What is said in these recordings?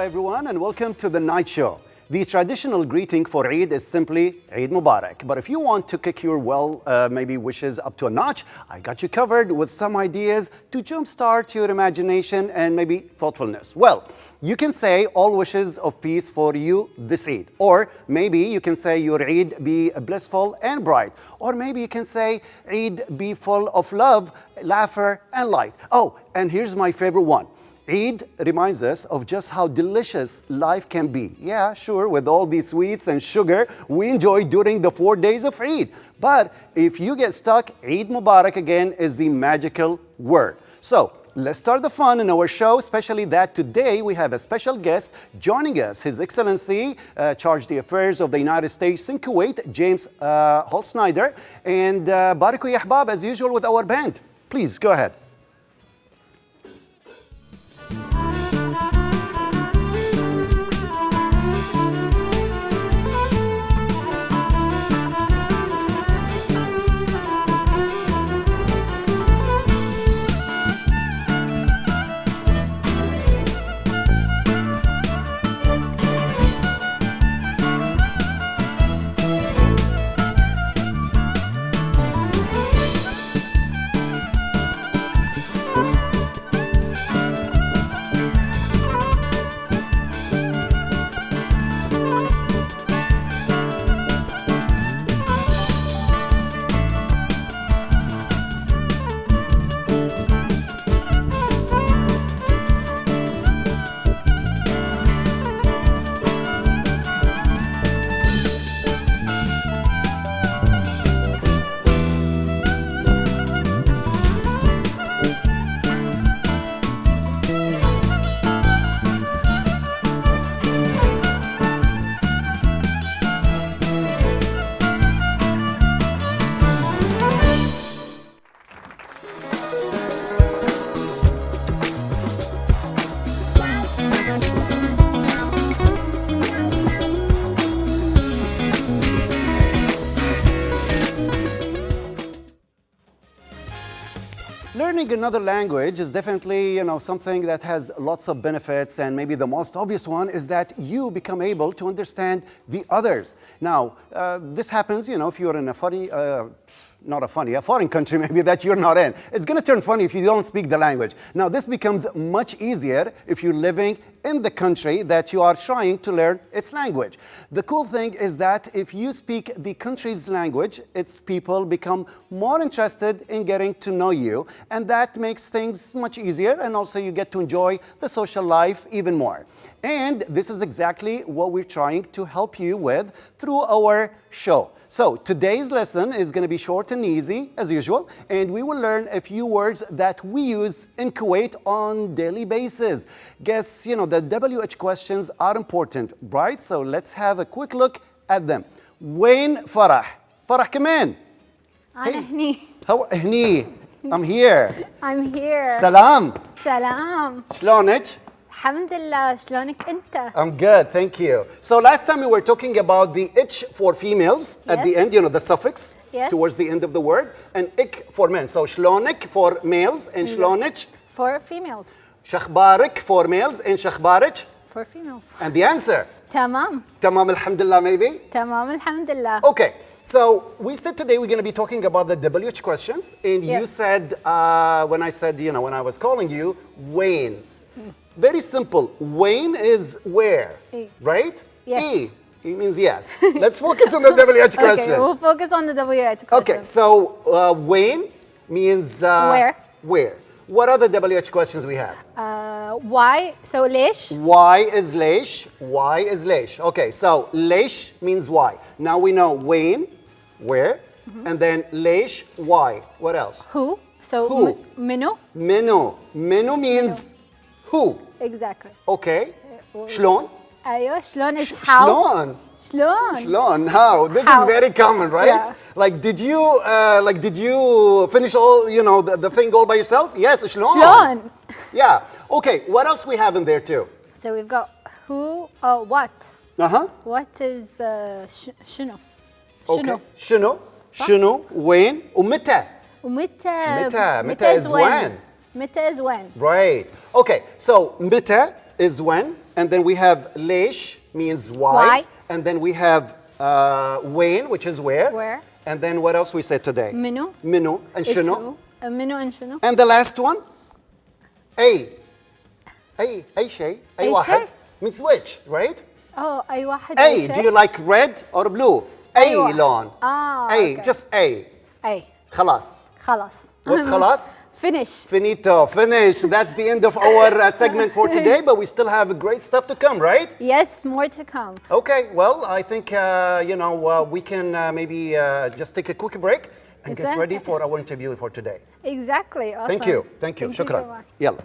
everyone, and welcome to the Night Show. The traditional greeting for Eid is simply Eid Mubarak. But if you want to kick your maybe wishes up to a notch, I got you covered with some ideas to jumpstart your imagination and maybe thoughtfulness. Well, you can say all wishes of peace for you this Eid. Or maybe you can say your Eid be blissful and bright. Or maybe you can say Eid be full of love, laughter, and light. Oh, and here's my favorite one. Eid reminds us of just how delicious life can be. Yeah, sure, with all these sweets and sugar we enjoy during the 4 days of Eid. But if you get stuck, Eid Mubarak again is the magical word. So let's start the fun in our show, especially that today we have a special guest joining us, His Excellency, Chargé Affairs of the United States in Kuwait, James Holtsnider. And Baraku Ya Ahbab, as usual, with our band. Please, go ahead. Learning another language is definitely, something that has lots of benefits, and maybe the most obvious one is that you become able to understand the others. Now, this happens, if you're in a foreign country maybe that you're not in. It's going to turn funny if you don't speak the language. Now, this becomes much easier if you're living in the country that you are trying to learn its language. The cool thing is that if you speak the country's language, its people become more interested in getting to know you, and that makes things much easier, and also you get to enjoy the social life even more. And this is exactly what we're trying to help you with through our show. So today's lesson is going to be short and easy as usual, and we will learn a few words that we use in Kuwait on daily basis. Guess, the WH questions are important, right? So let's have a quick look at them. وين فرح? فرح كمان. أنا هني. How هني? I'm here. I'm here. سلام. سلام. شلونك? الحمد لله. شلونك أنت؟ I'm good, thank you. So last time we were talking about the ich for females at the end, the suffix towards the end of the word, and ik for men. So shlonik for males and shlonich for females. Shakhbarik for males and shakhbarich for females. And the answer? تمام. Tamam alhamdulillah maybe? تمام الحمد لله. Okay, so we said today we're going to be talking about the WH questions, and you said, when I said, when I was calling you, Wayne. Very simple. Wayne is where, right? Yes. It means yes. Let's focus on the WH questions. Okay, we'll focus on the WH questions. Okay, so Wayne means where. Where. What other WH questions we have? Why, so ليش. Why is ليش? Why is ليش? Okay, so ليش means why. Now we know Wayne, where, and then ليش, why. What else? Who. So who? منو. منو. منو means who. Exactly. Okay. شلون? أيوة شلون is how. شلون. شلون. How? This is very common, right? Yeah. Like, did you finish all, the thing all by yourself? Yes, شلون. شلون. Yeah. Okay. What else we have in there too? So we've got who, what. What is شنو. Okay. شنو. وين. ومتى. متى is when. متى is when. Right. Okay. So متى is when. And then we have ليش means why. Why. And then we have وين, which is where. Where. And then what else we said today? منو. منو and It's شنو. who. منو and شنو. And the last one? أي شيء. أي واحد. شيء. Means which, right? Oh, أي واحد. A, do you like red or blue? A واحد. لون. A, okay. just A. أي. خلاص. خلاص. What's خلاص? Finish. Finito, finish. That's the end of our segment for today, but we still have great stuff to come, right? Yes, more to come. Okay, well, I think, we can maybe just take a quick break and get ready for our interview for today. Exactly. Awesome. Thank you. Thank you. Thank you شكرا. so much. يلا.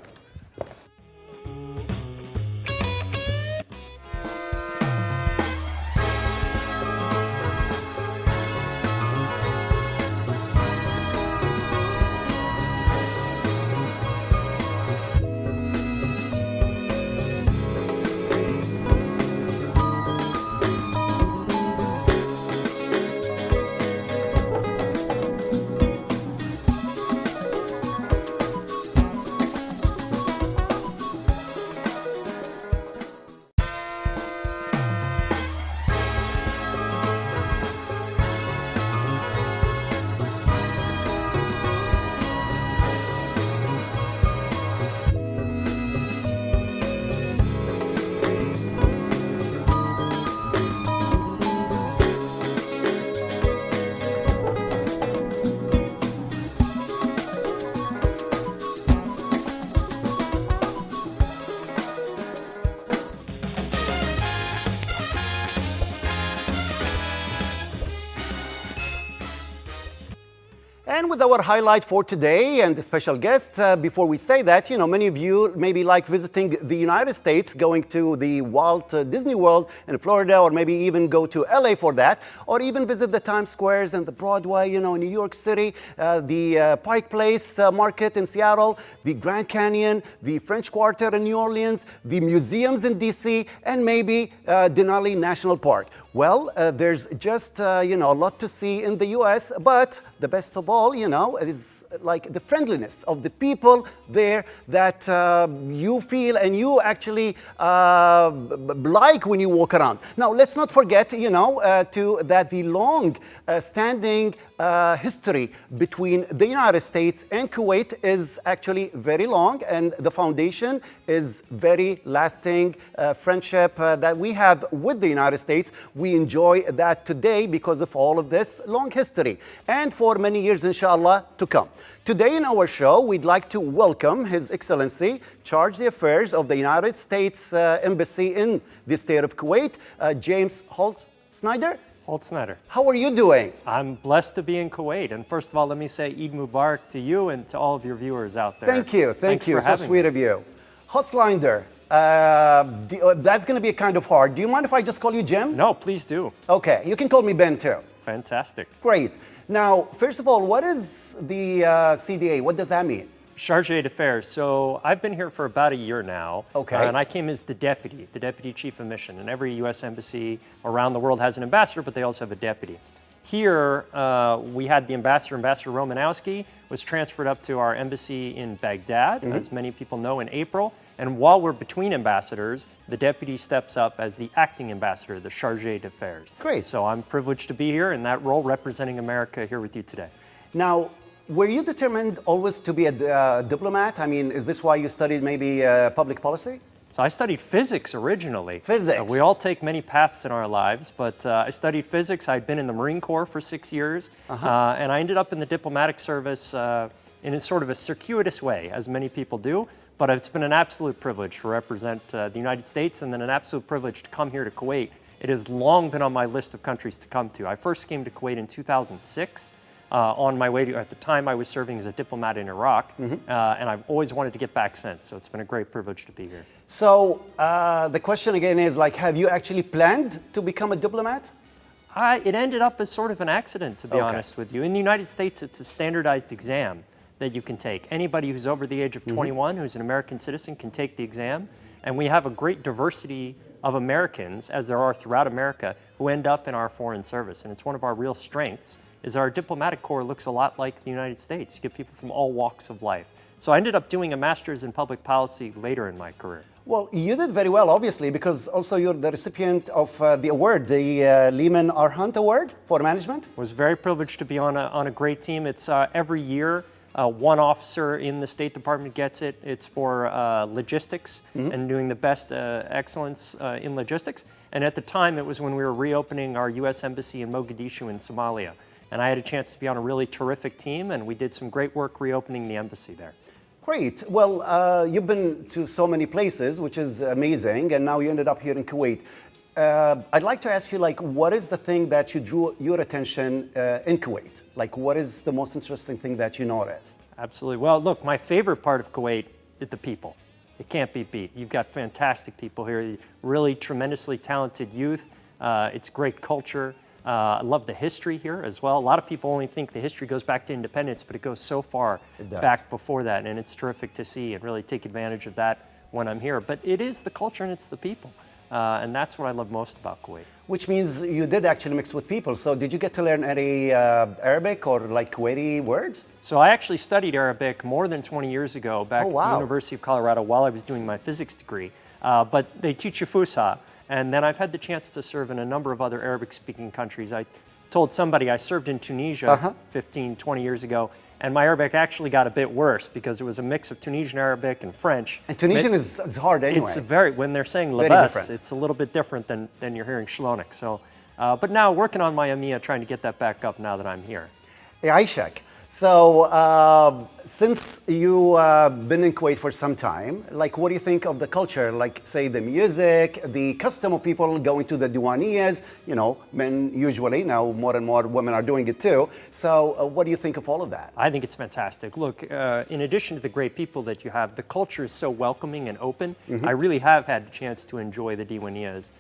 And with our highlight for today and the special guest, before we say that, many of you maybe like visiting the United States, going to the Walt Disney World in Florida, or maybe even go to LA for that, or even visit the Times Squares and the Broadway, in New York City, the Pike Place Market in Seattle, the Grand Canyon, the French Quarter in New Orleans, the museums in DC, and maybe Denali National Park. Well, there's just, a lot to see in the US, but the best of all, is like the friendliness of the people there that you feel and you actually like when you walk around. Now, let's not forget, that the long standing history between the United States and Kuwait is actually very long, and the foundation is very lasting friendship that we have with the United States. We enjoy that today because of all of this long history, and for many years, inshallah, to come. Today in our show, we'd like to welcome His Excellency, Chargé Affairs of the United States Embassy in the state of Kuwait, James Holtsnider. Holtsnider. How are you doing? I'm blessed to be in Kuwait. And first of all, let me say Eid Mubarak to you and to all of your viewers out there. Thank you. Thank you. So sweet of you. Holtsnider, that's going to be kind of hard. Do you mind if I just call you Jim? No, please do. Okay. You can call me Ben too. Fantastic. Great. Now, first of all, what is the CDA? What does that mean? Chargé d'Affaires. So I've been here for about a year now. Okay. And I came as the deputy chief of mission. And every U.S. embassy around the world has an ambassador, but they also have a deputy. Here, we had the Ambassador Romanowski, was transferred up to our embassy in Baghdad, as many people know, in April. And while we're between ambassadors, the deputy steps up as the acting ambassador, the Chargé d'Affaires. Great. So I'm privileged to be here in that role, representing America here with you today. Now, were you determined always to be a diplomat? I mean, is this why you studied maybe public policy? So I studied physics originally. Physics. We all take many paths in our lives, but I studied physics. I'd been in the Marine Corps for 6 years, and I ended up in the diplomatic service in a sort of a circuitous way, as many people do. But it's been an absolute privilege to represent the United States, and then an absolute privilege to come here to Kuwait. It has long been on my list of countries to come to. I first came to Kuwait in 2006. On my way to, at the time I was serving as a diplomat in Iraq, and I've always wanted to get back since, so it's been a great privilege to be here. So the question again is, like, have you actually planned to become a diplomat? It ended up as sort of an accident, to be honest with you. In the United States, it's a standardized exam that you can take. Anybody who's over the age of 21, who's an American citizen, can take the exam, and we have a great diversity of Americans, as there are throughout America, who end up in our foreign service, and it's one of our real strengths. Is our diplomatic corps looks a lot like the United States. You get people from all walks of life. So I ended up doing a master's in public policy later in my career. Well, you did very well, obviously, because also you're the recipient of the award, the Lehman R. Hunt Award for Management. Was very privileged to be on a great team. It's every year one officer in the State Department gets it. It's for logistics and doing the best excellence in logistics. And at the time, it was when we were reopening our U.S. Embassy in Mogadishu in Somalia. And I had a chance to be on a really terrific team, and we did some great work reopening the embassy there. Great. Well, you've been to so many places, which is amazing, and now you ended up here in Kuwait. I'd like to ask you, like, what is the thing that you drew your attention in Kuwait? Like, what is the most interesting thing that you noticed? Absolutely. Well, look, my favorite part of Kuwait is the people. It can't be beat. You've got fantastic people here, really tremendously talented youth. It's great culture. I love the history here as well. A lot of people only think the history goes back to independence, but it goes so far back before that, and it's terrific to see and really take advantage of that when I'm here. But it is the culture and it's the people, and that's what I love most about Kuwait. Which means you did actually mix with people. So did you get to learn any Arabic or like Kuwaiti words? So I actually studied Arabic more than 20 years ago back at the University of Colorado while I was doing my physics degree. But they teach you Fusha. And then I've had the chance to serve in a number of other Arabic-speaking countries. I told somebody I served in Tunisia 15, 20 years ago, and my Arabic actually got a bit worse because it was a mix of Tunisian Arabic and French. And Tunisian is hard anyway. It's when they're saying labas, it's a little bit different than you're hearing shlonik. So, but now working on my AMIA, trying to get that back up now that I'm here. Hey, Aishak. So, since you've been in Kuwait for some time, like, what do you think of the culture? Like, say, the music, the custom of people going to the diwaniyas, you know, men usually, now more and more women are doing it too. So, what do you think of all of that? I think it's fantastic. Look, in addition to the great people that you have, the culture is so welcoming and open. I really have had the chance to enjoy the diwaniyas,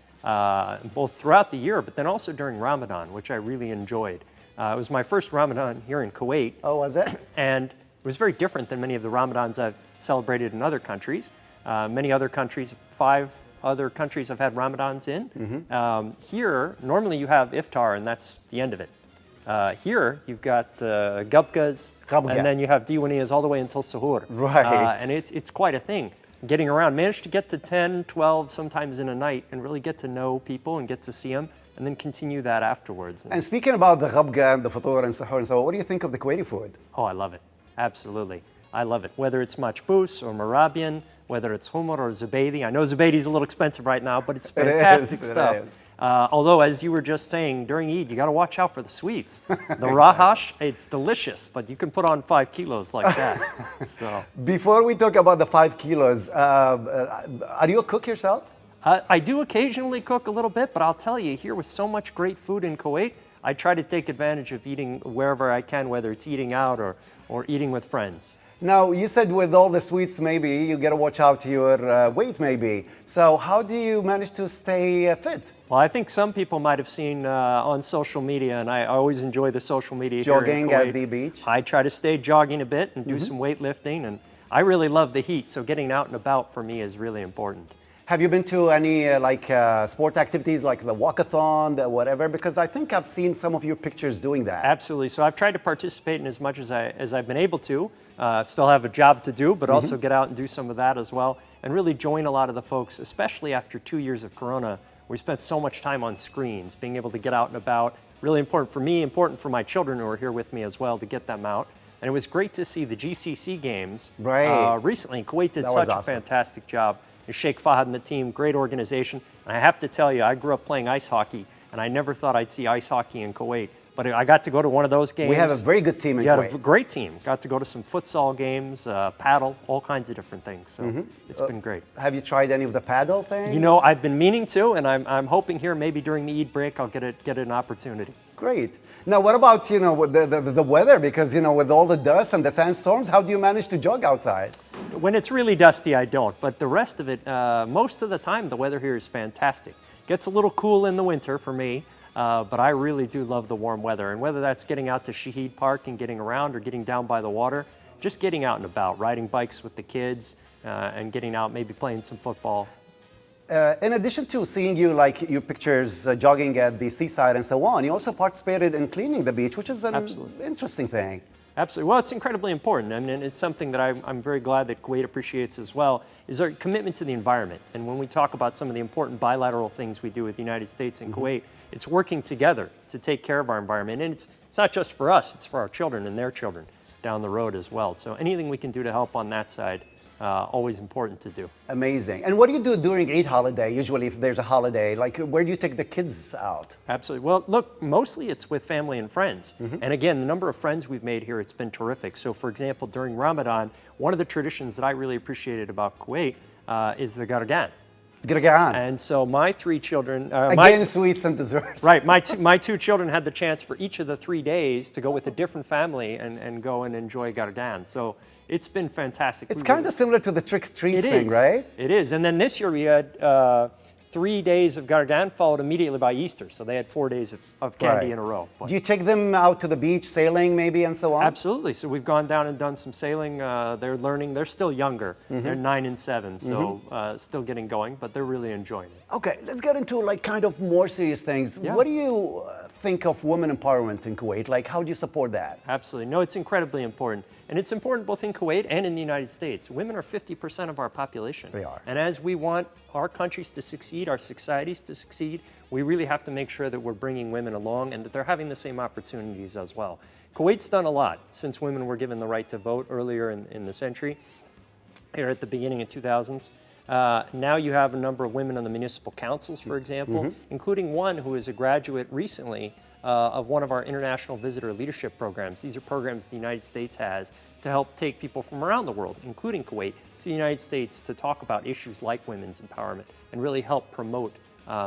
both throughout the year, but then also during Ramadan, which I really enjoyed. It was my first Ramadan here in Kuwait. Oh, was it? And it was very different than many of the Ramadans I've celebrated in other countries. Many other countries, 5 other countries I've had Ramadans in. Here, normally you have iftar, and that's the end of it. Here, you've got gubkas, and then you have diwaniyas all the way until suhoor. Right. And it's quite a thing. Getting around, managed to get to 10, 12, sometimes in a night, and really get to know people and get to see them, and then continue that afterwards. And speaking about the ghabga and the futur and sahur and so on, what do you think of the Kuwaiti food? Oh, I love it. Absolutely. I love it. Whether it's machbous or marabian, whether it's humar or zubaydi. I know zubaydi's a little expensive right now, but it's fantastic stuff. Although, as you were just saying, during Eid, you got to watch out for the sweets. The rahash, it's delicious, but you can put on 5 kilos like that. So. Before we talk about the 5 kilos, are you a cook yourself? I do occasionally cook a little bit, but I'll tell you, here with so much great food in Kuwait, I try to take advantage of eating wherever I can, whether it's eating out or eating with friends. Now, you said with all the sweets, maybe you got to watch out to your weight, maybe. So how do you manage to stay fit? Well, I think some people might have seen on social media, and I always enjoy the social media jogging here in Kuwait. At the beach? I try to stay jogging a bit and do some weightlifting, and I really love the heat, so getting out and about for me is really important. Have you been to any sport activities like the walkathon, the whatever? Because I think I've seen some of your pictures doing that. Absolutely. So I've tried to participate in as much as I've been able to. Still have a job to do, but also get out and do some of that as well, and really join a lot of the folks, especially after 2 years of Corona. We spent so much time on screens, being able to get out and about. Really important for me, important for my children who are here with me as well to get them out. And it was great to see the GCC games recently. Kuwait did such a fantastic job. Sheikh Fahad and the team, great organization. And I have to tell you, I grew up playing ice hockey, and I never thought I'd see ice hockey in Kuwait. But I got to go to one of those games. We have a very good team in Kuwait. We had a great team. Got to go to some futsal games, paddle, all kinds of different things. So it's been great. Have you tried any of the paddle things? You know, I've been meaning to, and I'm hoping here maybe during the Eid break I'll get an opportunity. Great. Now, what about, you know, the weather? Because, you know, with all the dust and the sandstorms, how do you manage to jog outside? When it's really dusty, I don't. But the rest of it, most of the time, the weather here is fantastic. Gets a little cool in the winter for me, but I really do love the warm weather. And whether that's getting out to Shahid Park and getting around or getting down by the water, just getting out and about, riding bikes with the kids and getting out, maybe playing some football. In addition to seeing you, like your pictures jogging at the seaside and so on, you also participated in cleaning the beach, which is an interesting thing. Absolutely. Well, it's incredibly important. I mean, it's something that I'm very glad that Kuwait appreciates as well, is our commitment to the environment. And when we talk about some of the important bilateral things we do with the United States and Kuwait, it's working together to take care of our environment. And it's not just for us, it's for our children and their children down the road as well. So anything we can do to help on that side, always important to do. Amazing. And what do you do during Eid holiday, usually if there's a holiday? Like, where do you take the kids out? Absolutely. Well, look, mostly it's with family and friends. And again, the number of friends we've made here, it's been terrific. So for example, during Ramadan, one of the traditions that I really appreciated about Kuwait is the gargan. Gargaan. And so my three children... Again, sweets and desserts. Right. My two children had the chance for each of the 3 days to go with a different family and go and enjoy gargan. So it's been fantastic. It's kind of similar to the trick-or-treat thing, right? It is. And then this year we had 3 days of gargan followed immediately by Easter. So they had 4 days of candy in a row. Do you take them out to the beach, sailing maybe, and so on? Absolutely. So we've gone down and done some sailing. They're learning. They're still younger. They're 9 and 7, so still getting going, but they're really enjoying it. Okay, let's get into like kind of more serious things. Yeah. What do you think of women empowerment in Kuwait? Like, how do you support that? Absolutely. No, it's incredibly important. And it's important both in Kuwait and in the United States. Women are 50% of our population. They are. And as we want our countries to succeed, our societies to succeed, we really have to make sure that we're bringing women along and that they're having the same opportunities as well. Kuwait's done a lot since women were given the right to vote earlier in the century, here at the beginning of 2000s. Now you have a number of women on the municipal councils, for example, including one who is a graduate recently of one of our international visitor leadership programs. These are programs the United States has to help take people from around the world, including Kuwait, to the United States to talk about issues like women's empowerment and really help promote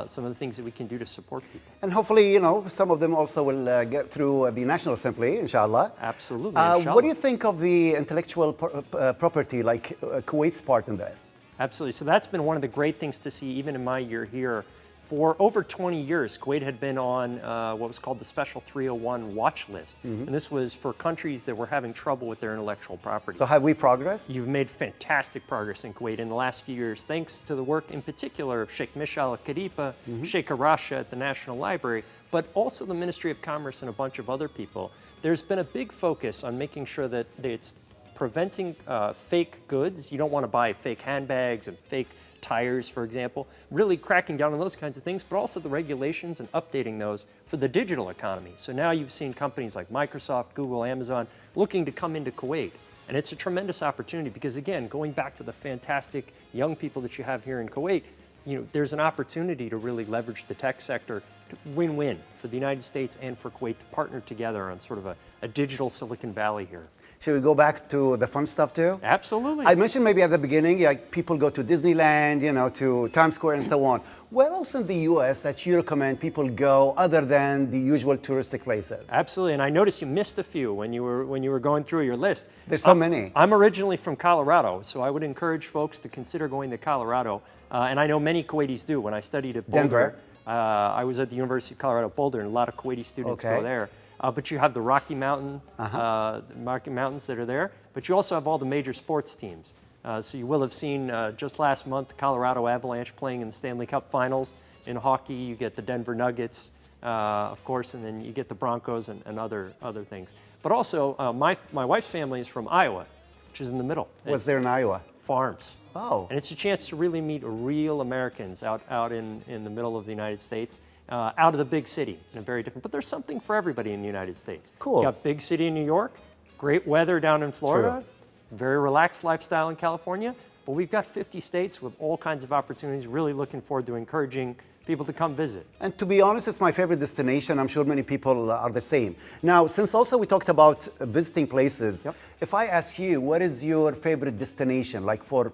some of the things that we can do to support people. And hopefully, you know, some of them also will get through the National Assembly, inshallah. Absolutely, inshallah. What do you think of the intellectual property, like Kuwait's part in this? Absolutely. So that's been one of the great things to see even in my year here. For over 20 years, Kuwait had been on what was called the Special 301 watch list. And this was for countries that were having trouble with their intellectual property. So have we progressed? You've made fantastic progress in Kuwait in the last few years, thanks to the work in particular of Sheikh Mishal Al-Khalifa, Sheikh Arasha at the National Library, but also the Ministry of Commerce and a bunch of other people. There's been a big focus on making sure that it's preventing fake goods. You don't want to buy fake handbags and fake tires, for example, really cracking down on those kinds of things, but also the regulations and updating those for the digital economy. So now you've seen companies like Microsoft, Google, Amazon looking to come into Kuwait. And it's a tremendous opportunity because, again, going back to the fantastic young people that you have here in Kuwait, you know, there's an opportunity to really leverage the tech sector to win-win for the United States and for Kuwait to partner together on sort of a digital Silicon Valley here. Should we go back to the fun stuff too? Absolutely. I mentioned maybe at the beginning, like people go to Disneyland, you know, to Times Square and so on. Where else in the U.S. that you recommend people go other than the usual touristic places? Absolutely, and I noticed you missed a few when you were going through your list. There's so many. I'm originally from Colorado, so I would encourage folks to consider going to Colorado. And I know many Kuwaitis do. When I studied at Boulder, I was at the University of Colorado Boulder, and a lot of Kuwaiti students go there. But you have the Rocky Mountains that are there, but you also have all the major sports teams. So you will have seen just last month the Colorado Avalanche playing in the Stanley Cup Finals. In hockey, you get the Denver Nuggets, of course, and then you get the Broncos and other things. But also, my wife's family is from Iowa, which is in the middle. What's there in Iowa? Farms. Oh. And it's a chance to really meet real Americans out in the middle of the United States. Out of the big city in a very different, but there's something for everybody in the United States. Cool. You got big city in New York, great weather down in Florida, True. Very relaxed lifestyle in California, but we've got 50 states with all kinds of opportunities, really looking forward to encouraging people to come visit. And to be honest, it's my favorite destination. I'm sure many people are the same. Now, since also we talked about visiting places, if I ask you, what is your favorite destination, like for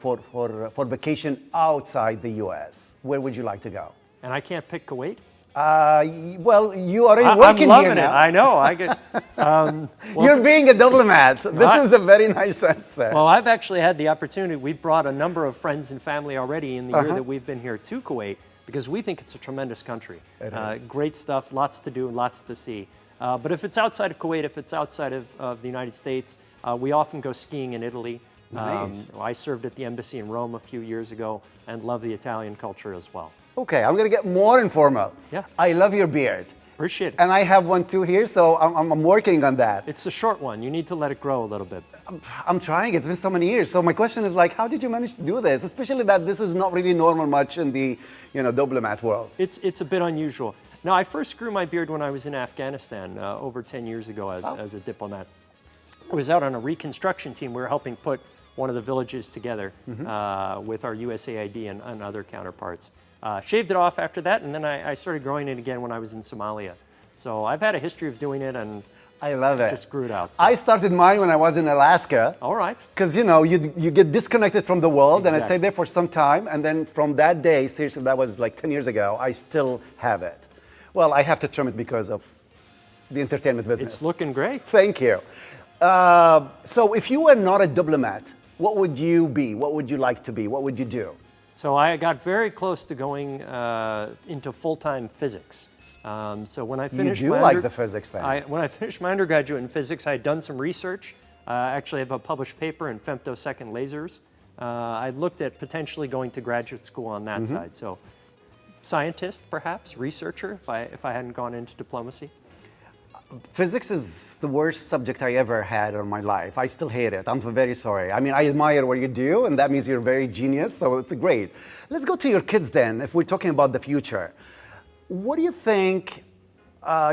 vacation outside the U.S., where would you like to go? And I can't pick Kuwait? Well, you are already working I'm loving here it. now. I know. I get. Well, you're being a diplomat. This is a very nice answer. Well, I've actually had the opportunity. We've brought a number of friends and family already in the year that we've been here to Kuwait because we think it's a tremendous country. Great stuff, lots to do, lots to see. But if it's outside of Kuwait, if it's outside of the United States, we often go skiing in Italy. Nice. I served at the embassy in Rome a few years ago and love the Italian culture as well. Okay, I'm going to get more informal. Yeah. I love your beard. Appreciate it. And I have one too here, so I'm working on that. It's a short one. You need to let it grow a little bit. I'm trying. It's been so many years. So my question is like, how did you manage to do this? Especially that this is not really normal much in the, diplomat world. It's a bit unusual. Now, I first grew my beard when I was in Afghanistan over 10 years ago as a diplomat. I was out on a reconstruction team. We were helping put one of the villages together with our USAID and other counterparts. Shaved it off after that, and then I started growing it again when I was in Somalia. So I've had a history of doing it, and I love it. Just grew it out. So. I started mine when I was in Alaska. All right. Because, you get disconnected from the world, Exactly. and I stayed there for some time, and then from that day, seriously, that was like 10 years ago, I still have it. Well, I have to trim it because of the entertainment business. It's looking great. Thank you. So if you were not a diplomat, what would you be? What would you like to be? What would you do? So I got very close to going into full-time physics. So when I finished you do like the physics thing. When I finished my undergraduate in physics, I had done some research. Actually, I have a published paper in femtosecond lasers. I looked at potentially going to graduate school on that side. So scientist, perhaps, researcher, if I hadn't gone into diplomacy. Physics is the worst subject I ever had in my life. I still hate it. I'm very sorry. I mean, I admire what you do, and that means you're very genius, so it's great. Let's go to your kids then, if we're talking about the future. What do you think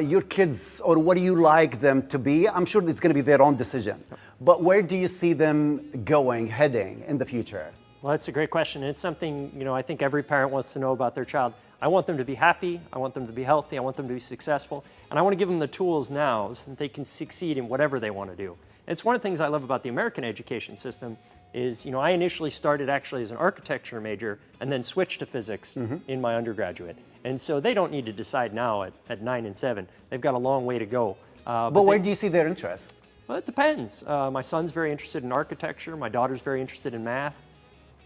your kids, or what do you like them to be? I'm sure it's going to be their own decision. But where do you see them going, heading in the future? Well, that's a great question. It's something, I think every parent wants to know about their child. I want them to be happy, I want them to be healthy, I want them to be successful, and I want to give them the tools now so that they can succeed in whatever they want to do. It's one of the things I love about the American education system is, I initially started actually as an architecture major and then switched to physics in my undergraduate. And so they don't need to decide now at 9 and 7. They've got a long way to go. But where do you see their interests? Well, it depends. My son's very interested in architecture. My daughter's very interested in math.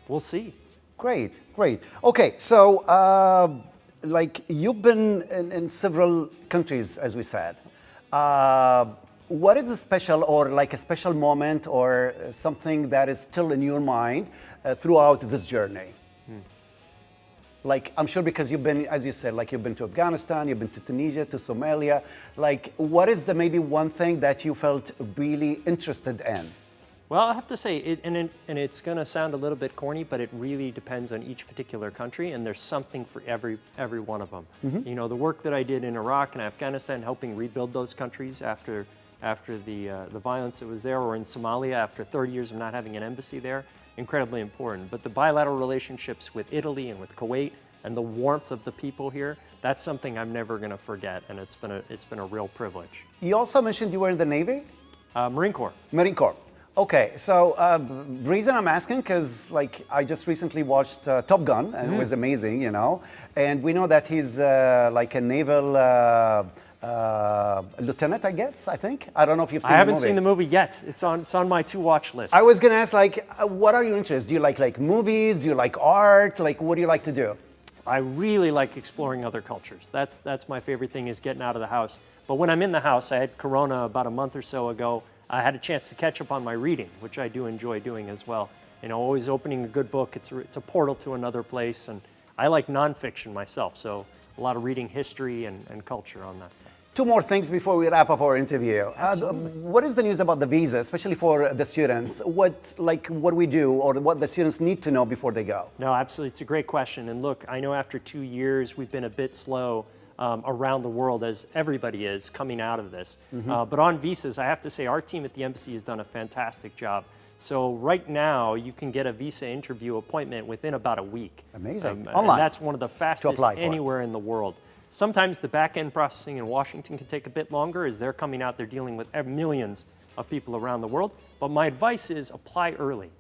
We'll see. Great, great. Okay, so you've been in several countries, as we said. What is a special or like a special moment or something that is still in your mind throughout this journey? Like, I'm sure because you've been, as you said, like you've been to Afghanistan, you've been to Tunisia, to Somalia. Like, what is the maybe one thing that you felt really interested in? Well, I have to say, and it's going to sound a little bit corny, but it really depends on each particular country, and there's something for every one of them. The work that I did in Iraq and Afghanistan, helping rebuild those countries after the violence that was there, or in Somalia after 30 years of not having an embassy there, incredibly important. But the bilateral relationships with Italy and with Kuwait and the warmth of the people here, that's something I'm never going to forget, and it's been a real privilege. You also mentioned you were in the Navy? Marine Corps. Marine Corps. Okay, so the reason I'm asking, because I just recently watched Top Gun, and it was amazing, and we know that he's like a naval lieutenant, I guess, I think. I don't know if you've seen the movie. I haven't seen the movie yet. It's on my to-watch list. I was going to ask, what are your interests? Do you like movies? Do you like art? What do you like to do? I really like exploring other cultures. That's my favorite thing, is getting out of the house. But when I'm in the house, I had Corona about a month or so ago. I had a chance to catch up on my reading, which I do enjoy doing as well. Always opening a good book. It's a portal to another place, and I like nonfiction myself, so a lot of reading history and culture on that side. Two more things before we wrap up our interview. What is the news about the visa, especially for the students? What we do, or what the students need to know before they go? No, absolutely. It's a great question. And look, I know after 2 years, we've been a bit slow around the world, as everybody is coming out of this. But on visas, I have to say our team at the embassy has done a fantastic job. So right now, you can get a visa interview appointment within about a week. Amazing. Online. And that's one of the fastest anywhere in the world. Sometimes the back-end processing in Washington can take a bit longer, as they're coming out, they're dealing with millions of people around the world. But my advice is apply early.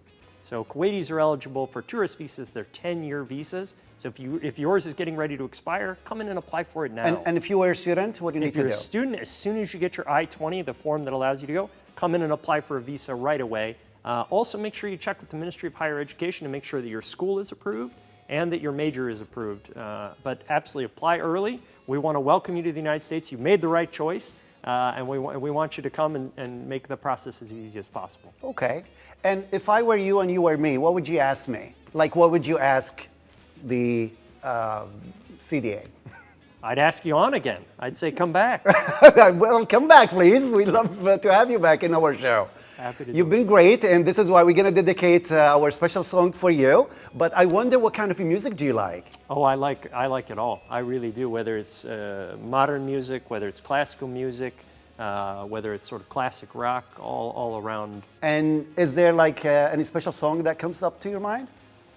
So Kuwaitis are eligible for tourist visas. They're 10-year visas. So if yours is getting ready to expire, come in and apply for it now. And if you are a student, what do you need to do? If you're a student, as soon as you get your I-20, the form that allows you to go, come in and apply for a visa right away. Also, make sure you check with the Ministry of Higher Education to make sure that your school is approved and that your major is approved. But absolutely apply early. We want to welcome you to the United States. You made the right choice. And we want you to come and make the process as easy as possible. Okay. And if I were you and you were me, what would you ask me? What would you ask the CDA? I'd ask you on again. I'd say come back. Well, come back, please. We'd love to have you back in our show. Happy to You've do it. been great, and this is why we're going to dedicate our special song for you. But I wonder, what kind of music do you like? Oh, I like it all. I really do. Whether it's modern music, whether it's classical music, whether it's sort of classic rock, all around. And is there like any special song that comes up to your mind?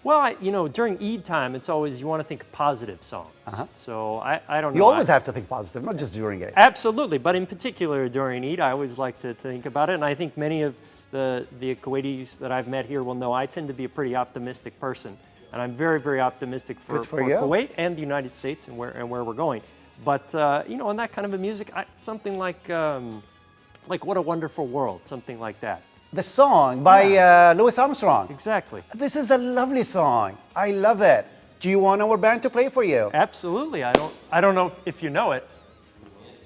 Well, during Eid time, it's always, you want to think of positive songs. So I don't know. You always have to think positive, not just during it. Absolutely, but in particular during Eid, I always like to think about it, and I think many of the Kuwaitis that I've met here will know I tend to be a pretty optimistic person, and I'm very, very optimistic for you. Kuwait and the United States and where we're going. But in that kind of a music, something like "What a Wonderful World," something like that. The song by Louis Armstrong. Exactly. This is a lovely song. I love it. Do you want our band to play for you? Absolutely. I don't know if you know it.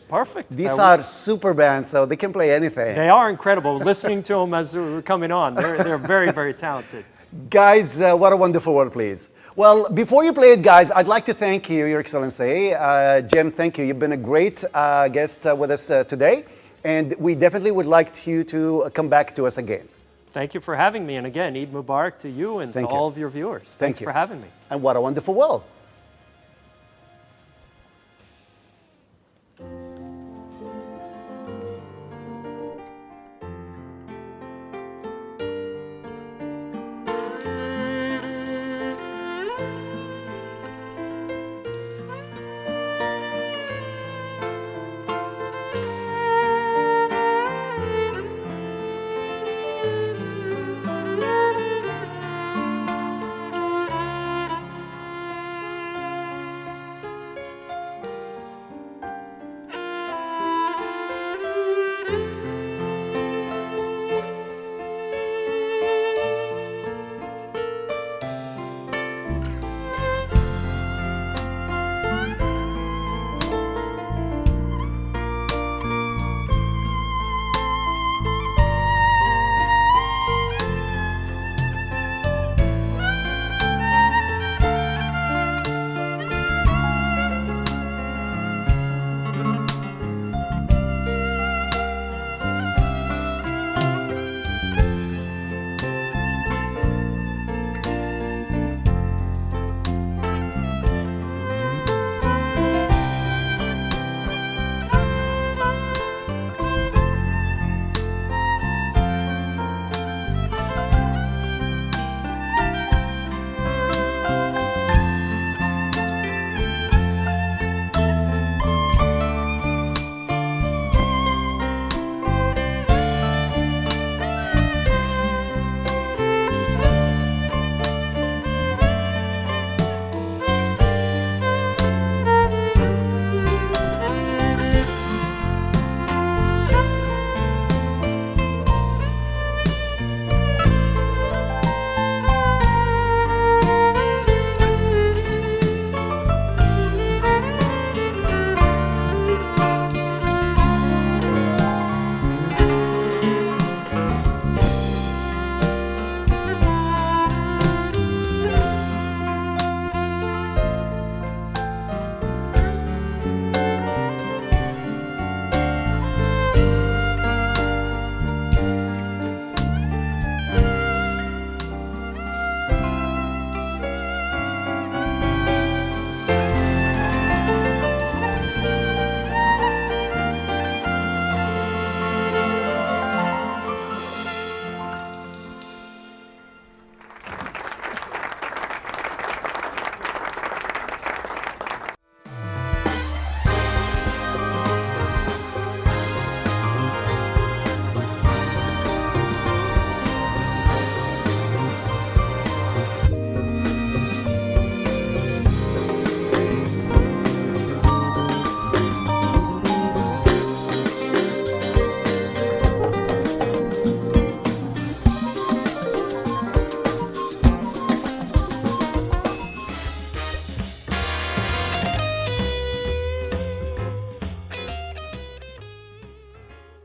Perfect. These are super bands, so they can play anything. They are incredible. Listening to them as we were coming on, they're very, very talented. Guys, what a wonderful world, please. Well, before you play it, guys, I'd like to thank you, Your Excellency. Jim, thank you. You've been a great guest with us today, and we definitely would like you to come back to us again. Thank you for having me. And again, Eid Mubarak to you and to all of your viewers. Thanks for having me. And what a wonderful world.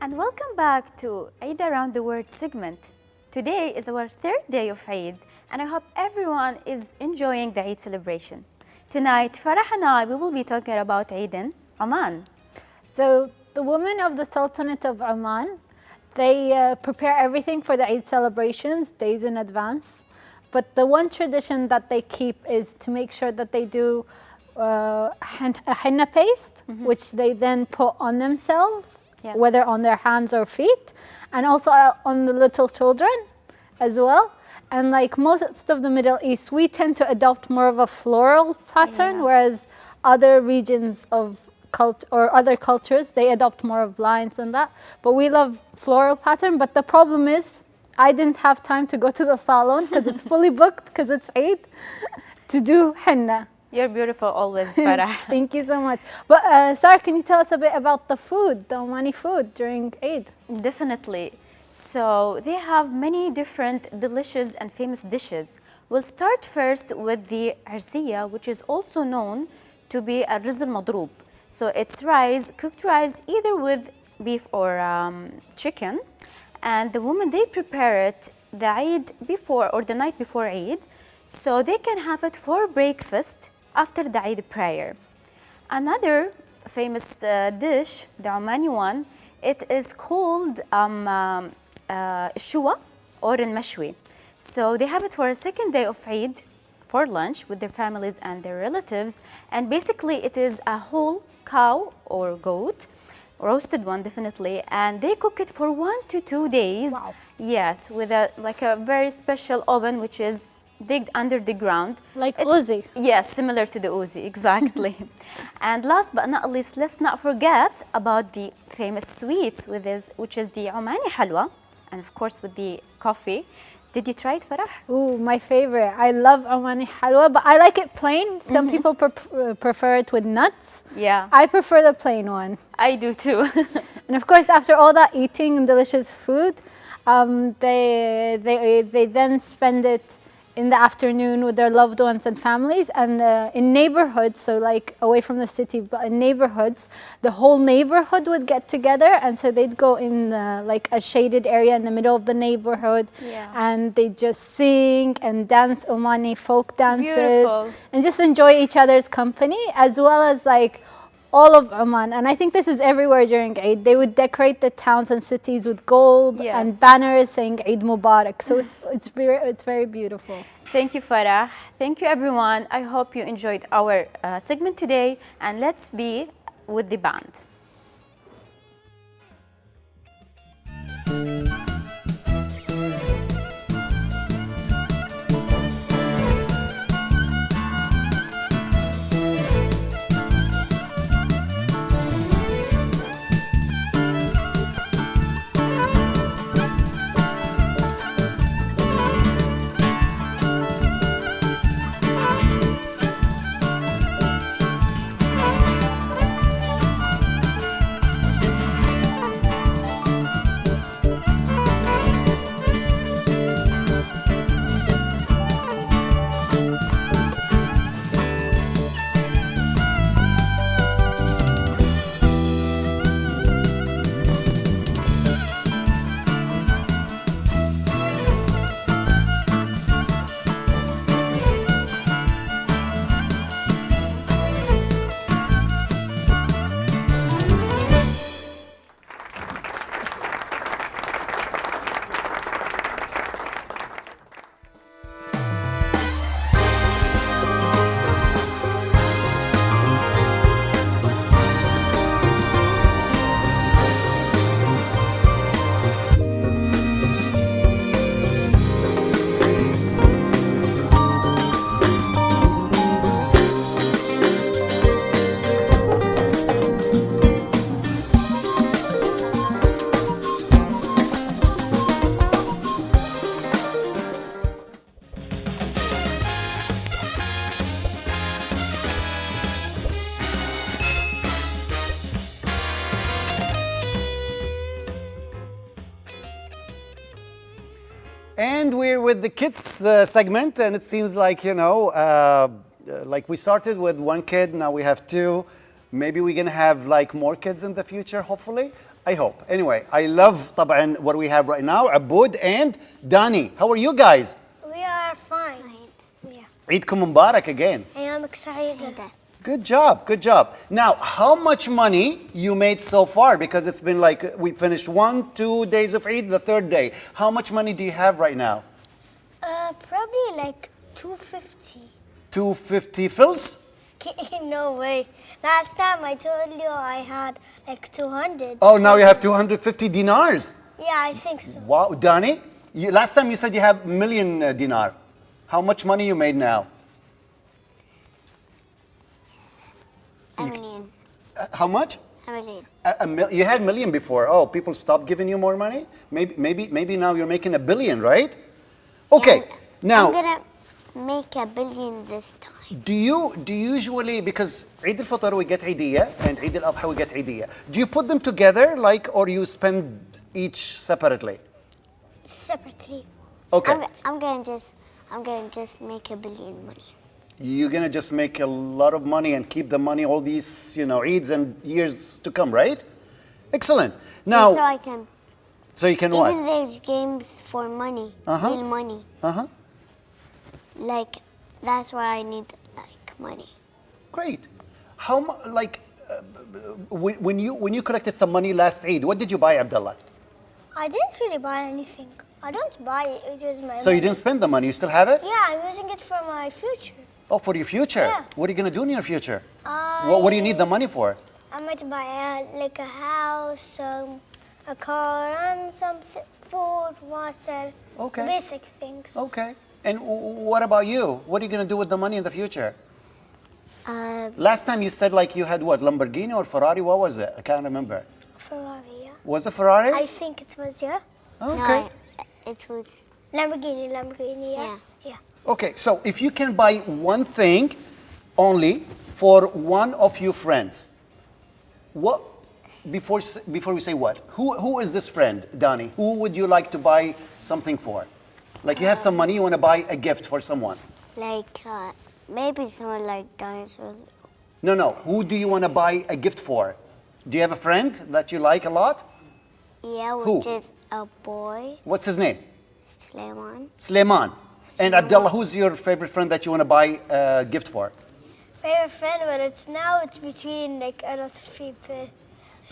And welcome back to Eid Around the World segment. Today is our third day of Eid, and I hope everyone is enjoying the Eid celebration. Tonight, Farah and I, we will be talking about Eid in Oman. So the women of the Sultanate of Oman, they prepare everything for the Eid celebrations days in advance. But the one tradition that they keep is to make sure that they do a henna paste, which they then put on themselves, whether on their hands or feet, and also on the little children as well. And like most of the Middle East, we tend to adopt more of a floral pattern, whereas other regions of other cultures, they adopt more of lines and that. But we love floral pattern. But the problem is, I didn't have time to go to the salon because it's fully booked because it's Eid to do henna. You're beautiful always, Farah. Thank you so much. But Sarah, can you tell us a bit about the food, the Omani food during Eid? Definitely. So they have many different delicious and famous dishes. We'll start first with the arziya, which is also known to be a rizl madroub. So it's rice, cooked rice, either with beef or chicken. And the women, they prepare it the Eid before or the night before Eid, so they can have it for breakfast after the Eid prayer. Another famous dish, the Omani one, it is called shua or al-mashwi. So they have it for a second day of Eid for lunch with their families and their relatives. And basically it is a whole cow or goat, roasted one definitely, and they cook it for 1 to 2 days. Wow. Yes, with a very special oven which is digged under the ground. Like Uzi. Yes, similar to the Uzi, exactly. And last but not least, let's not forget about the famous sweets, which is the Omani halwa, and of course with the coffee. Did you try it, Farah? Ooh, my favorite. I love Omani halwa, but I like it plain. Some people prefer it with nuts. Yeah. I prefer the plain one. I do too. And of course, after all that eating and delicious food, they then spend it in the afternoon with their loved ones and families, and in neighborhoods, so like away from the city, but in neighborhoods, the whole neighborhood would get together, and so they'd go in like a shaded area in the middle of the neighborhood, and they just sing and dance Omani folk dances. Beautiful. And just enjoy each other's company, as well as like all of Oman. And I think this is everywhere during Eid. They would decorate the towns and cities with gold and banners saying Eid Mubarak. So it's very beautiful. Thank you, Farah. Thank you, everyone. I hope you enjoyed our segment today. And let's be with the band. And we're with the kids segment, and it seems like, you know, like we started with one kid, now we have two. Maybe we're gonna have like more kids in the future, hopefully. I hope. Anyway, I love طبعا what we have right now, Aboud and Dani. How are you guys? We are fine. Yeah. Eidkum Mubarak again. أيامك يومك سعيد جدا. Good job, good job. Now, how much money you made so far? Because it's been like, we finished 1, 2 days of Eid, the third day. How much money do you have right now? Probably like 250. 250 fils? No way. Last time I told you I had like 200. Oh, now you have 250 dinars. Yeah, I think so. Wow, Dani, last time you said you have million dinar. How much money you made now? A million. How much? A million. You had million before. Oh, people stopped giving you more money? Maybe now you're making a billion, right? Okay, now. I'm gonna make a billion this time. Do you usually, because Eid al-Fitr we get Eidiyah and Eid al-Adha we get Eidiyah, do you put them together or you spend each separately? Separately. Okay. I'm gonna just make a billion money. You're gonna just make a lot of money and keep the money all these, Eids and years to come, right? Excellent. Now, So I can. so you can what? Even there's games for money, real money. Like that's why I need like money. Great. How when you collected some money last Eid, what did you buy, Abdullah? I didn't really buy anything. I don't buy it. It was my. So you money. didn't spend the money. You still have it? Yeah, I'm using it for my future. Oh, for your future. Yeah. What are you gonna do in your future? What do you need the money for? I might buy like a house, a car, and some food, water. Okay. Basic things. Okay. And what about you? What are you gonna do with the money in the future? Uh, Last time you said like you had what, Lamborghini or Ferrari? What was it? I can't remember. Ferrari. Yeah. Was it Ferrari? I think it was yeah. Okay. No, it was Lamborghini. Yeah. Yeah. Okay, so if you can buy one thing only for one of your friends, what before we say what? Who is this friend, Dani? Who would you like to buy something for? Like you have some money, you want to buy a gift for someone. Like maybe someone like dinosaurs. No. Who do you want to buy a gift for? Do you have a friend that you like a lot? Yeah, Who? which is a boy, What's his name? Suleiman. Suleiman. And Abdullah, who's your favorite friend that you want to buy a gift for? Favorite friend, but it's between like a lot of people.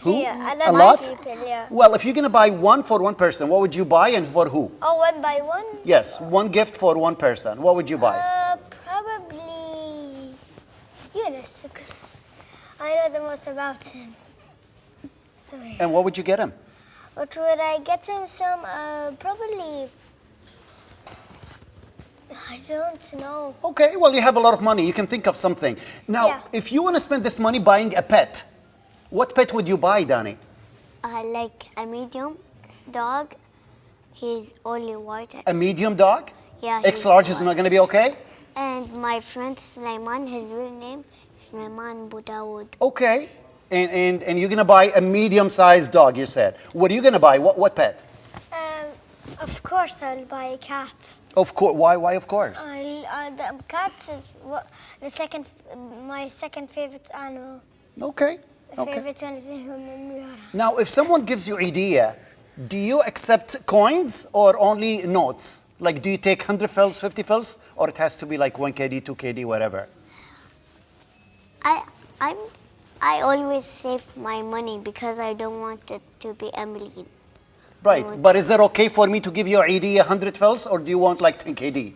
Who? Yeah, A lot? of people, yeah. Well, if you're going to buy one for one person, what would you buy and for who? Oh, one by one? Yes, one gift for one person. What would you buy? Probably Eunice, because I know the most about him. So, yeah. And what would you get him? What would I get him? Some, probably, I don't know. Okay, well, you have a lot of money. You can think of something. Now, Yeah. if you want to spend this money buying a pet, what pet would you buy, Dani? Like a medium dog. He's only white. A medium dog? Yeah. X he's large is white. not going to be okay? And my friend Sulaiman, his real name is Sulaiman Budawud. Okay. And you're going to buy a medium-sized dog, you said. What are you going to buy? What pet? Of course, I'll buy a cat. Of course. Why of course? The cat is my second favorite animal. Okay. The Okay. favorite one is a human. Now, if someone gives you idea, do you accept coins or only notes? Like, do you take 100 fils, 50 fils, or it has to be like 1 KD, 2 KD, whatever? I always save my money because I don't want it to be a million. Right, but is it okay for me to give you idea 100 fils, or do you want like 10 KD?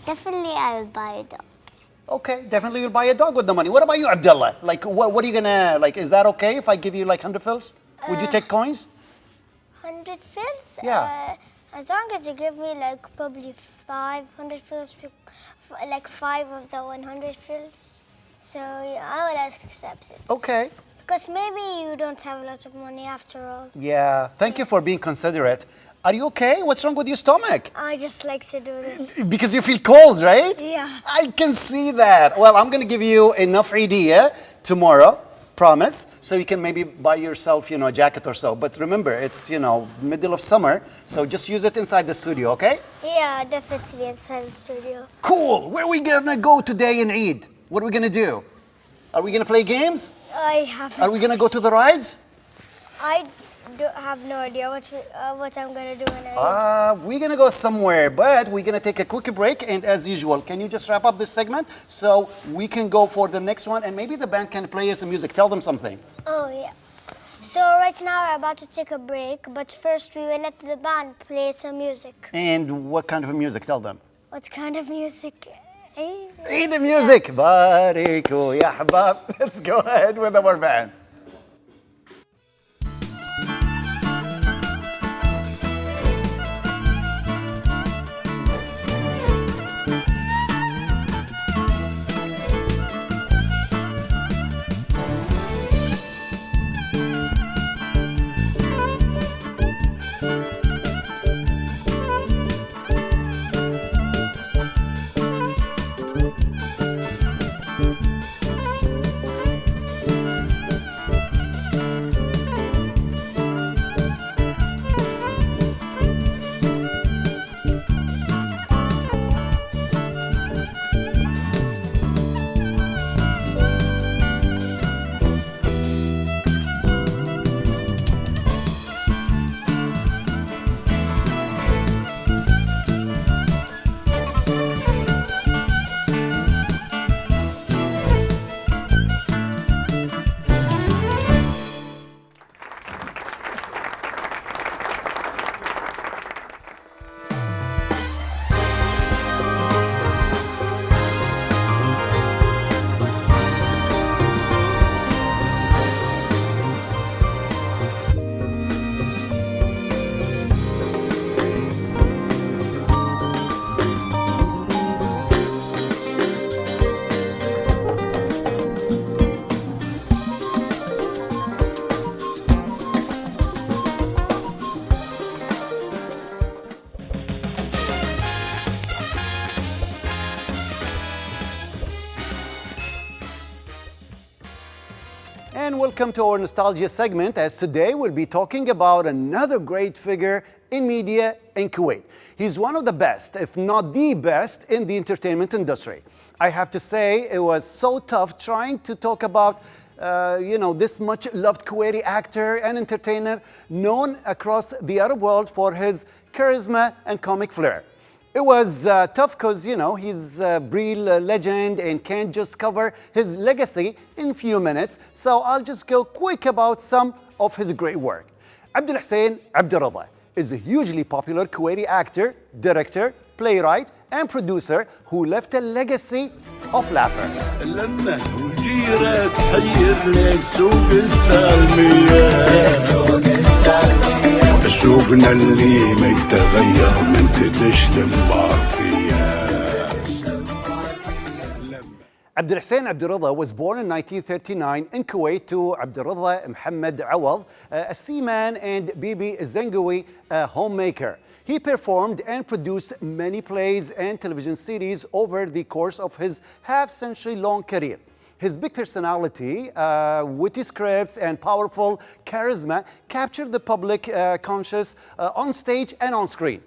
Definitely, I will buy a dog. Okay, definitely you'll buy a dog with the money. What about you, Abdullah? Like, what are you gonna, like, is that okay if I give you like 100 fils? Would you take coins? 100 fils? Yeah. As long as you give me like probably 500 fils, like 5 of the 100 fils. So yeah, I would accept it. Okay. Because maybe you don't have a lot of money after all. Yeah, thank you for being considerate. Are you okay? What's wrong with your stomach? I just like to do this. Because you feel cold, right? Yeah. I can see that. Well, I'm going to give you enough idea tomorrow, promise, so you can maybe buy yourself, a jacket or so. But remember, it's, middle of summer, so just use it inside the studio, okay? Yeah, definitely inside the studio. Cool. Where are we going to go today in Eid? What are we going to do? Are we going to play games? I haven't. Are we going to go to the rides? have no idea what I'm gonna do when I read. We're gonna go somewhere, but we're gonna take a quick break. And as usual, can you just wrap up this segment so we can go for the next one? And maybe the band can play us some music. Tell them something. Oh yeah. So right now we're about to take a break, but first we will let the band play some music. And what kind of music? Tell them. What kind of music? Eid music. Bariku ya habab. Let's go ahead with our band. And welcome to our nostalgia segment, as today we'll be talking about another great figure in media in Kuwait. He's one of the best, if not the best, in the entertainment industry. I have to say, it was so tough trying to talk about this much loved Kuwaiti actor and entertainer known across the Arab world for his charisma and comic flair. It was tough because, he's a real legend and can't just cover his legacy in a few minutes. So I'll just go quick about some of his great work. Abdul Hussein Abdurrada is a hugely popular Kuwaiti actor, director, playwright, and producer who left a legacy of laughter. سوقنا اللي ما يتغير من تدشلم بارفياس. Abdul Hussein Abdurrada was born in 1939 in Kuwait to Abdurrada Muhammad Awad, a seaman, and Bibi Zengawi, a homemaker. He performed and produced many plays and television series over the course of his half-century-long career. His big personality, witty scripts, and powerful charisma captured the public conscious on stage and on screen.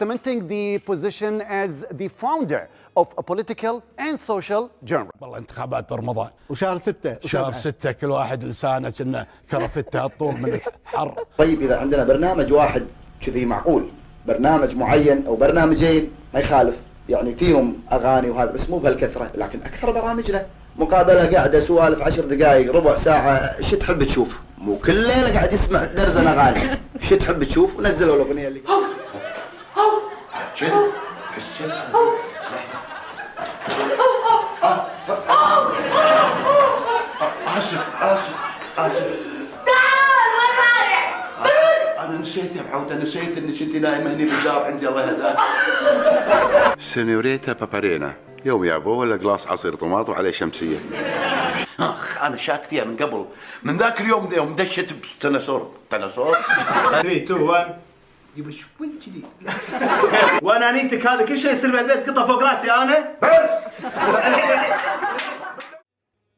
Cementing the position as the founder of a political and social genre. والله انتخابات برمضان وشهر 6 شهر 6 كل واحد لسانه كنا كرفته الطول من الحر. طيب إذا عندنا برنامج واحد كذي معقول، برنامج معين أو برنامجين ما يخالف، يعني فيهم أغاني وهذا، بس مو بهالكثرة، لكن أكثر برامجنا مقابلة قاعدة سوالف 10 دقائق ربع ساعة، شو تحب تشوف؟ مو كل ليلة قاعد يسمع درزن أغاني، شو تحب تشوف؟ ونزلوا الأغنية اللي آسف تعال وين رايح؟ أنا نسيت يا محمود، نسيت إنك أنت نايمة هني بالدار عندي الله يهداك. سينيوريتا بابارينا، يوم يا أبو ولا قلاص عصير طماط وعليه شمسية. أنا شاك فيها من قبل، من ذاك اليوم يوم دشت بتناسور. 3 2 1 يبا شوي كذي. وأنا نيتك هذا كل شيء يصير بالبيت قطة فوق راسي أنا بس.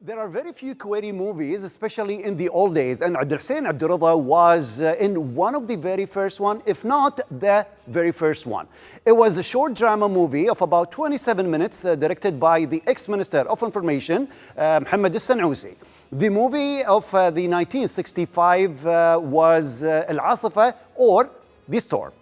There are very few Kuwaiti movies, especially in the old days, and Abdul Hussein Abdul Rida was in one of the very first one, if not the very first one. It was a short drama movie of about 27 minutes, directed by the ex-Minister of Information, Mohammed al-Sanousi. The movie of the 1965 was Al-Asifa, or The Storm.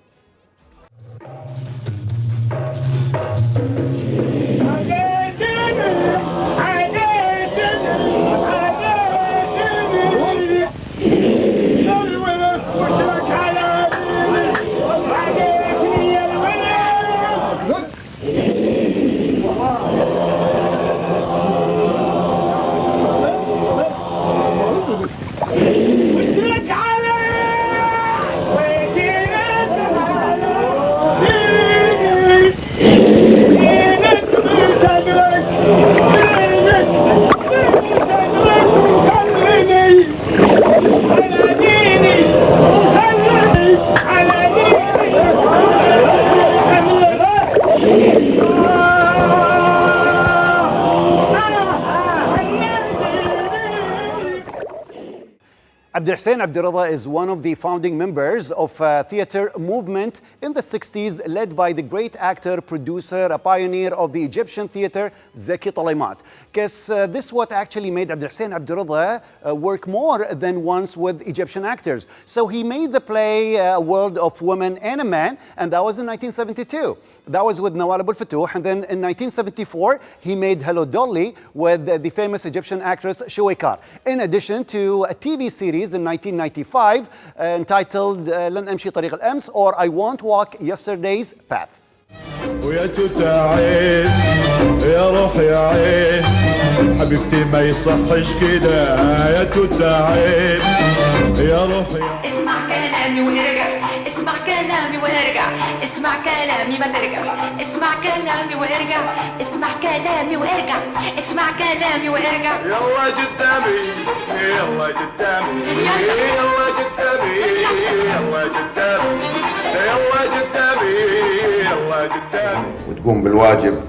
Abdul Hussein Abdul Rida is one of the founding members of theater movement in the 60s, led by the great actor, producer, a pioneer of the Egyptian theater, Zeki Talimat. Because this what actually made Abdul Hussein Abdul Rida work more than once with Egyptian actors. So he made the play A World of Women and a Man, and that was in 1972. That was with Nawal Abul Futuh. And then in 1974, he made Hello Dolly with the famous Egyptian actress Shawikar. In addition to a TV series in 1995 entitled لن أمشي طريق الأمس, or I Won't Walk Yesterday's Path. ويا توتا عين يا روح يا عين حبيبتي ما يصحش كده يا توتا عين يا روح يا اسمع كلامي وارجع اسمع كلامي وارجع اسمع كلامي ما ترجع اسمع كلامي وارجع اسمع كلامي وارجع اسمع كلامي وارجع يلا قدامي يلا قدامي يلا قدامي يلا قدامي يلا قدامي يلا قدامي وتقوم بالواجب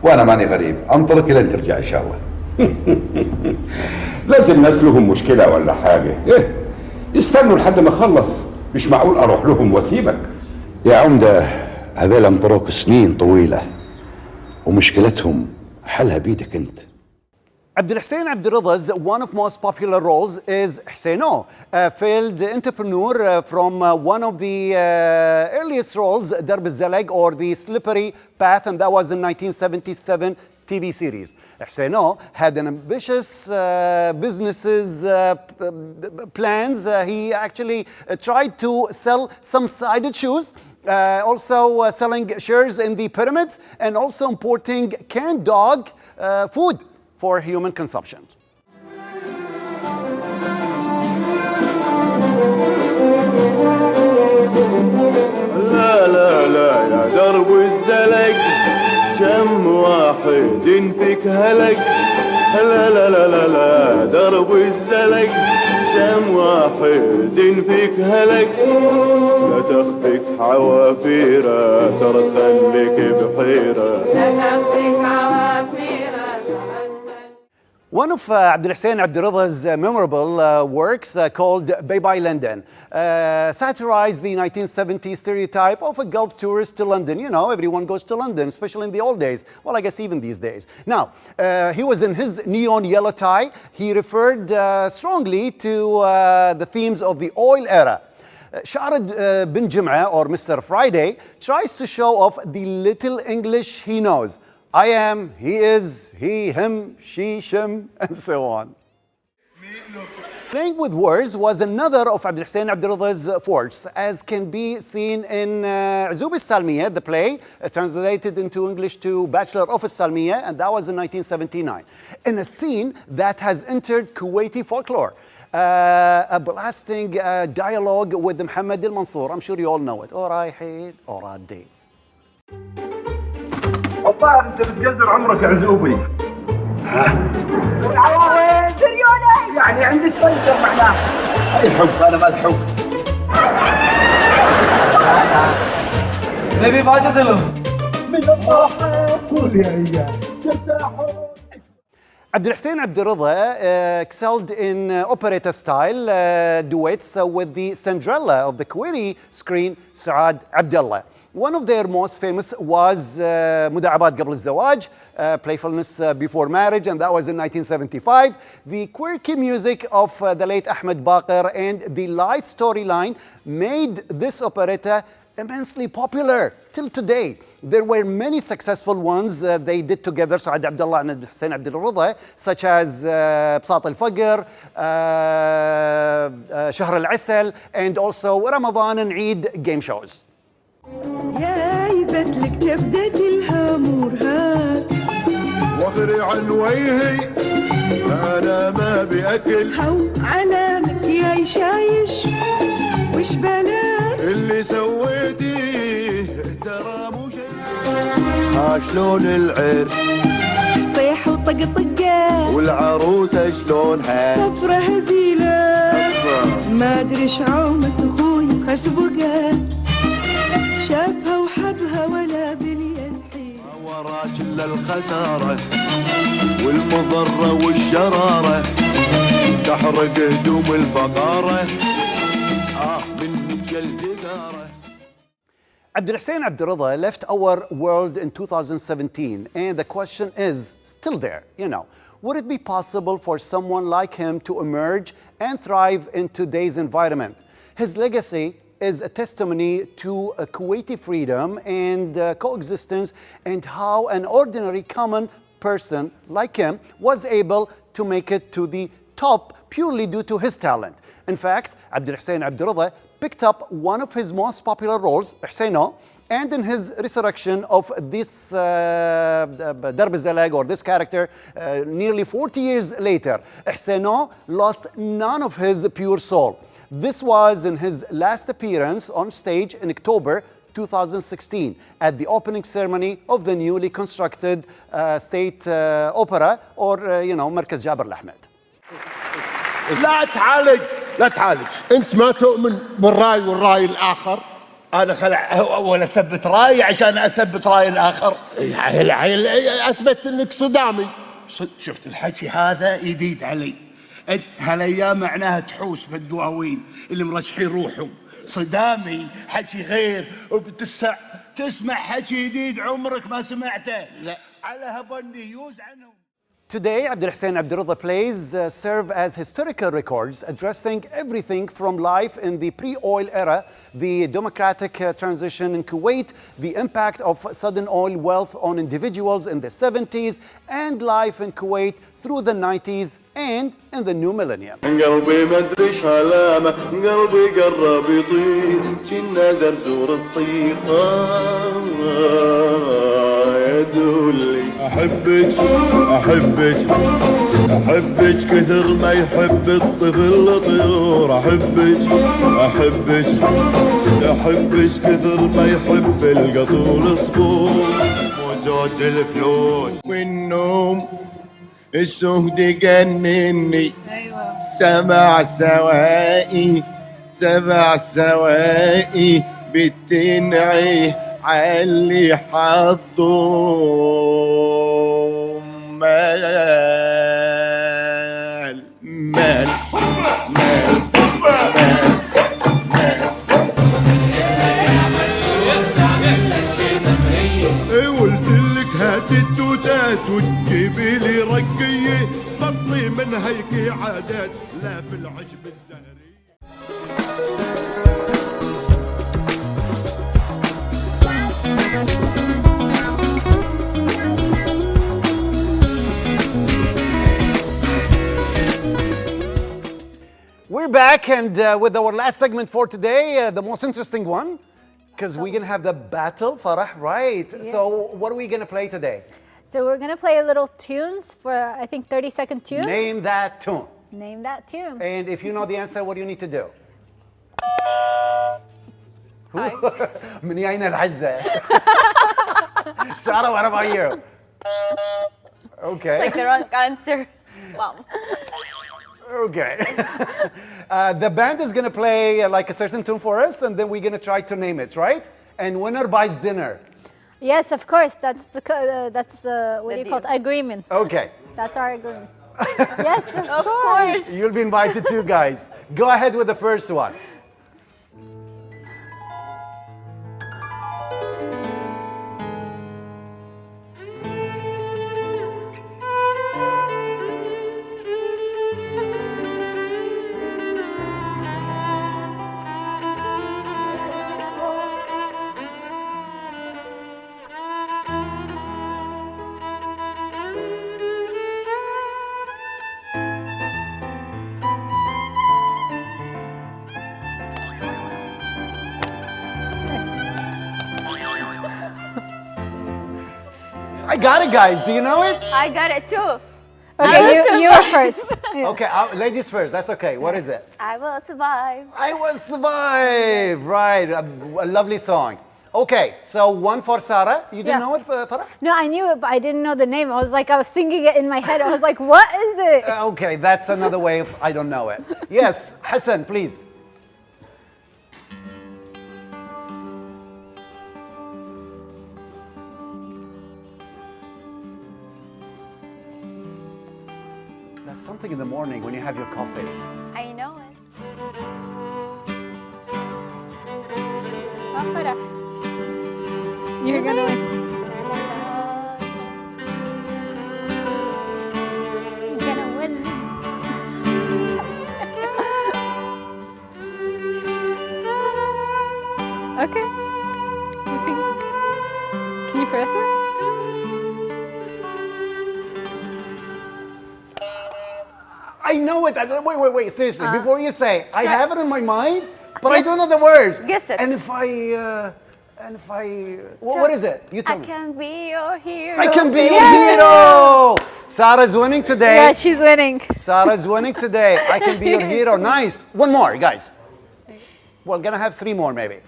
وانا ماني غريب، انطرك لين ترجع ان شاء الله. لازم ناس لهم مشكلة ولا حاجة، ايه استنوا لحد ما اخلص، مش معقول اروح لهم واسيبك. يا عمدة هذول انطروك سنين طويلة ومشكلتهم حلها بيدك انت. Abdul Hussein Abdul Rida's one of most popular roles is Husseino, a failed entrepreneur from one of the earliest roles, Darb al-Zalag, or The Slippery Path, and that was in 1977 TV series. Husseino had an ambitious businesses plans. He actually tried to sell some sided shoes, also selling shares in the pyramids, and also importing canned dog food for human consumption. لا لا لا يا درب الزلق شم واحد فيك هلق لا لا لا لا لا درب الزلق شم واحد فيك هلق لا تخفيك حوافيره ترى خليك بحيره لا تخفيك حوافيره. One of Abdul Hussein Abdul Rida's memorable works called Bye Bye London satirized the 1970s stereotype of a Gulf tourist to London. You know, everyone goes to London, especially in the old days. Well, I guess even these days. Now, he was in his neon yellow tie. He referred strongly to the themes of the oil era. Sharid bin Jum'a, or Mr. Friday, tries to show off the little English he knows. I am, he is, he, him, she, shim, and so on. Playing with words was another of Abdul Hussein Abdul Rida's fortes, as can be seen in Azub al-Salmiya, the play, translated into English to Bachelor of al-Salmiya, and that was in 1979. In a scene that has entered Kuwaiti folklore. A blasting dialogue with Muhammad al-Mansour. I'm sure you all know it. Orayhin, Oradi. الظاهر انت بتقدر عمرك عزوبي. العواوين دريوني يعني عندي شوية معناه. الحب انا ما الحب. نبي ماجد له. من الفرح قول يا رجال. Abdul Hussein Abdul Rida excelled in operetta style duets with the Cinderella of the Kuwaiti screen, Saad Abdullah. One of their most famous was مداعبات قبل الزواج, Playfulness Before Marriage, and that was in 1975. The quirky music of the late Ahmed Baqir and the light storyline made this operetta immensely popular till today. There were many successful ones they did together, Saad Abdullah and Hussein Abdul Rida, such as بساط الفقر, شهر العسل, and also Ramadan and Eid game shows. يا يبتلك تبدت الهامور هات واخري عن وجهي انا ما باكل هو عنانك يا شايش وش بلاك اللي سويتيه ترى مو شيء. شلون العرس صيح وطقطقة والعروسه شلونها صفرة هزيلة ما ادري شعومة اخوي خسبقة شافها وحبها ولا باليد وراك الا الخساره والمضره والشراره تحرق هدوم الفقاره منك الجداره. Abdul Hussein Abdul Rida left our world in 2017, and the question is still there, you know. Would it be possible for someone like him to emerge and thrive in today's environment? His legacy is a testimony to Kuwaiti freedom and coexistence, and how an ordinary common person like him was able to make it to the top purely due to his talent. In fact, Abdul Hussein Abdul Rida picked up one of his most popular roles, Husseino, and in his resurrection of this Darb Zalag, or this character, nearly 40 years later, Husseino lost none of his pure soul. This was in his last appearance on stage in October 2016 at the opening ceremony of the newly constructed State Opera, or مركز جابر الأحمد. لا تعالج لا تعالج، انت ما تؤمن بالراي والراي الاخر. انا خلع ولا اثبت رايي عشان اثبت راي الاخر. اثبت انك صدامي. شفت الحكي هذا جديد علي. انت هالايام معناها تحوس في الدواوين اللي مرشحين روحهم. صدامي حكي غير، تسمع حكي جديد عمرك ما سمعته. لا على هبني يوز عنهم. Today, Abdul Hussein Abdul Rida plays serve as historical records addressing everything from life in the pre-oil era, the democratic transition in Kuwait, the impact of sudden oil wealth on individuals in the 70s, and life in Kuwait through the 90s and in the new millennium. قلبي ما ادري شلامه، قلبي قرب يطير، كنا زرزور صغير. يا دولي احبك احبك احبك كثر ما يحب الطفل طيور. احبك احبك احبك كثر ما يحب القطول صبور. وزود الفلوس والنوم السهد جنني. سبع سوائي سبع سوائي بتنعي علي حظهم مال مال مال قلت لك هات التوتات وتجيبي لي رقية، بطلي من هيك عادات لا في العجب الزهري. We're back, and with our last segment for today, the most interesting one, because we're going to have the battle, Farah, right? Yeah. So what are we going to play today? So we're going to play a little tunes for, I think, 30-second tunes. Name that tune. Name that tune. And if you know the answer, what do you need to do? من أين العزة? Sarah, what about you? Okay. It's like the wrong answer. Wow. Okay. The band is going to play like a certain tune for us, and then we're going to try to name it, right? And winner buys dinner. Yes, of course. That's the what do you call it? deal. Agreement. Okay. That's our agreement. Yes, Of course. You'll be invited too, guys. Go ahead with the first one. I got it, guys. Do you know it? I got it too. Okay, you were first. Okay, ladies first. That's okay. What is it? I will survive. I will survive. Right, a lovely song. Okay, so one for Sarah. You didn't Yeah. know it, Farah? No, I knew it, but I didn't know the name. I was singing it in my head. I was like, what is it? Okay, that's another way of I don't know it. Yes, Hassan, please. That's something in the morning when you have your coffee. I know it. Farah. You're gonna win. I'm gonna win. Okay. Can you press it? I know it. Wait. Seriously, before you say, I have it in my mind, but I don't know the words. Guess it. And if I, what is it? You tell I me. can be your hero. I can be your hero. Sarah's winning today. Yeah, she's winning. Sarah's winning today. I can be your hero. Nice. One more, guys. We're gonna have 3 more, maybe.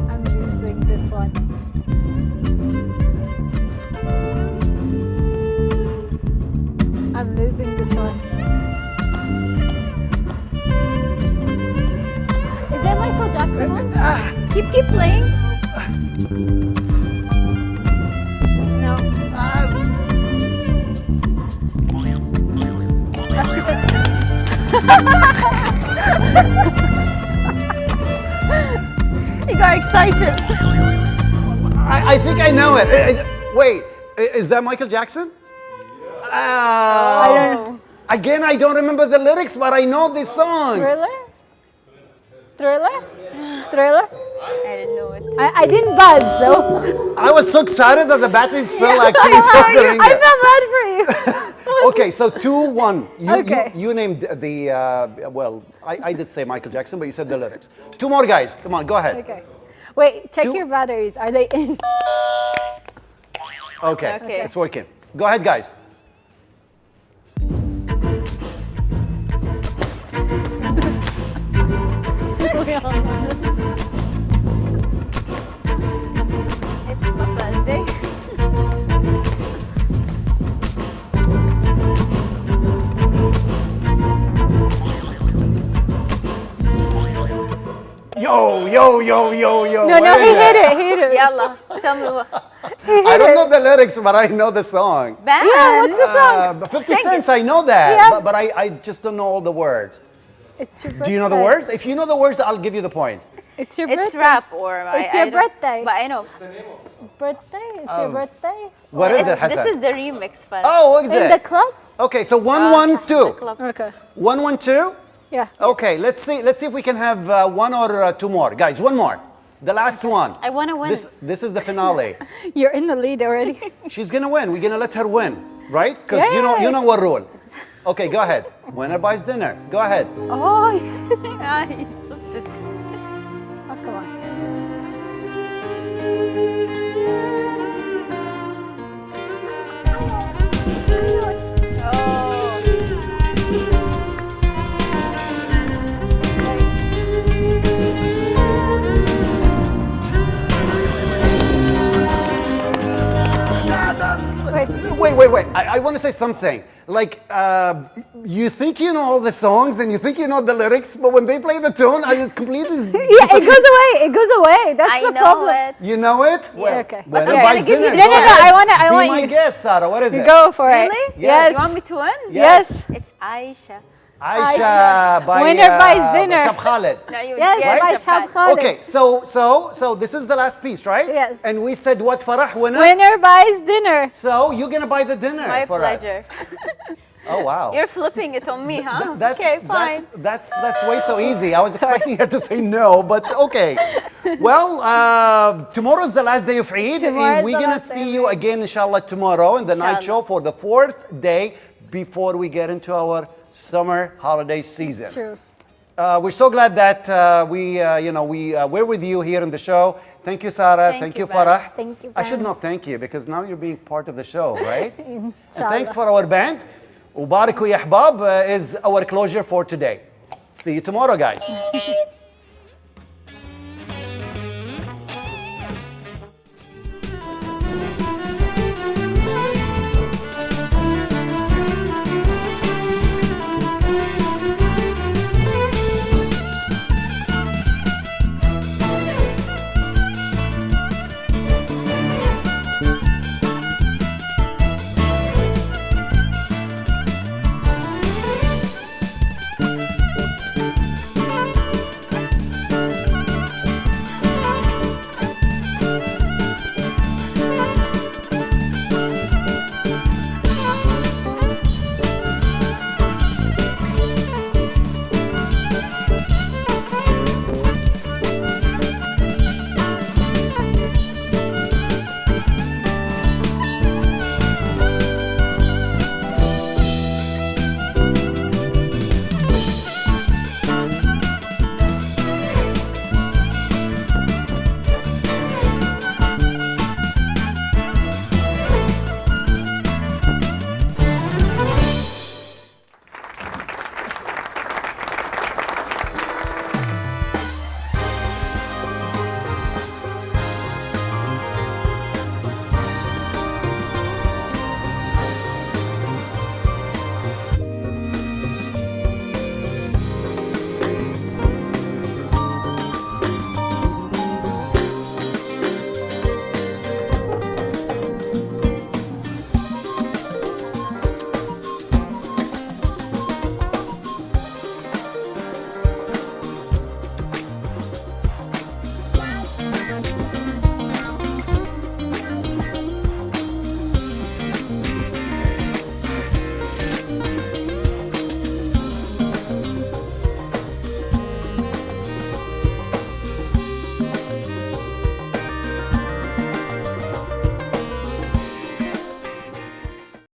I'm losing this one. I'm losing this one. Is that Michael Jackson one? Keep playing. No. He got excited. I think I know it. Wait, is that Michael Jackson? I don't know. Again, I don't remember the lyrics, but I know this song. Thriller? Thriller? Thriller? I didn't know it. I didn't buzz though. I was so excited that the batteries fell actually for the ringer. I felt bad for you. Okay, so 2-1. Okay. You named the, well, I did say Michael Jackson, but you said the lyrics. 2 more, guys. Come on, go ahead. Okay. Wait, check 2. your batteries. Are they in? Okay, Okay. it's working. Go ahead, guys. It's my birthday. Yo. No, Where he is hit that? it. He hit it. Yalla. Tell me what. I don't know the lyrics, but I know the song. Band. Yeah, what's the song? 50 Cents, I know that, Yeah. but I just don't know all the words. It's your birthday. Do you know the words? If you know the words, I'll give you the point. It's your birthday. It's rap or It's your don't- birthday. But I know. Birthday? It's your birthday? What is it, Hassan? This is the remix, Farah. Oh, what is In it? the club? Okay, so 1, Oh, 1, 2. the club. Okay. 1, 1, 2. Yeah. Okay, let's see if we can have 1 or 2 more, guys. 1 more. The last one. I wanna win. This is the finale. You're in the lead already. She's gonna win. We're gonna let her win, right? Because you Yay. know what rule. Okay, go ahead. Winner buys dinner. Go ahead. Oh, yes. Ah, he flipped it. Oh, come on. Wait. I want to say something. Like, you think you know all the songs and you think you know the lyrics, but when they play the tune, I just completely. Yeah, it goes away. It goes away. That's I the know problem. it. You know it? Yes. Okay. Well, I'm gonna give you dinner. No, no, no. I Be want my you. guest, Sarah. What is it? Go for it. Really? Yes. You want me to win? Yes. It's Aisha. Aisha by Winner buys dinner. Shab Khalid. Yes, by Shab Khalid. Okay, so this is the last piece, right? Yes. And we said what, Farah? Winner buys dinner. So you're gonna buy the dinner My for pleasure. us. Oh wow. You're flipping it on me, huh? That's, okay, fine. That's way so easy. I was expecting her to say no, but okay. Well, tomorrow's the last day of Eid, and we're gonna see you again, inshallah, tomorrow in the night show for the 4th day before we get into our summer holiday season. True. We're so glad that we're with you here in the show. Thank you, Sarah. Thank you, Farah. Thank you, I should Ben. not thank you because now you're being part of the show, right? And Inshallah. thanks for our band. Ubariku Ya Ahbab is our closure for today. See you tomorrow, guys.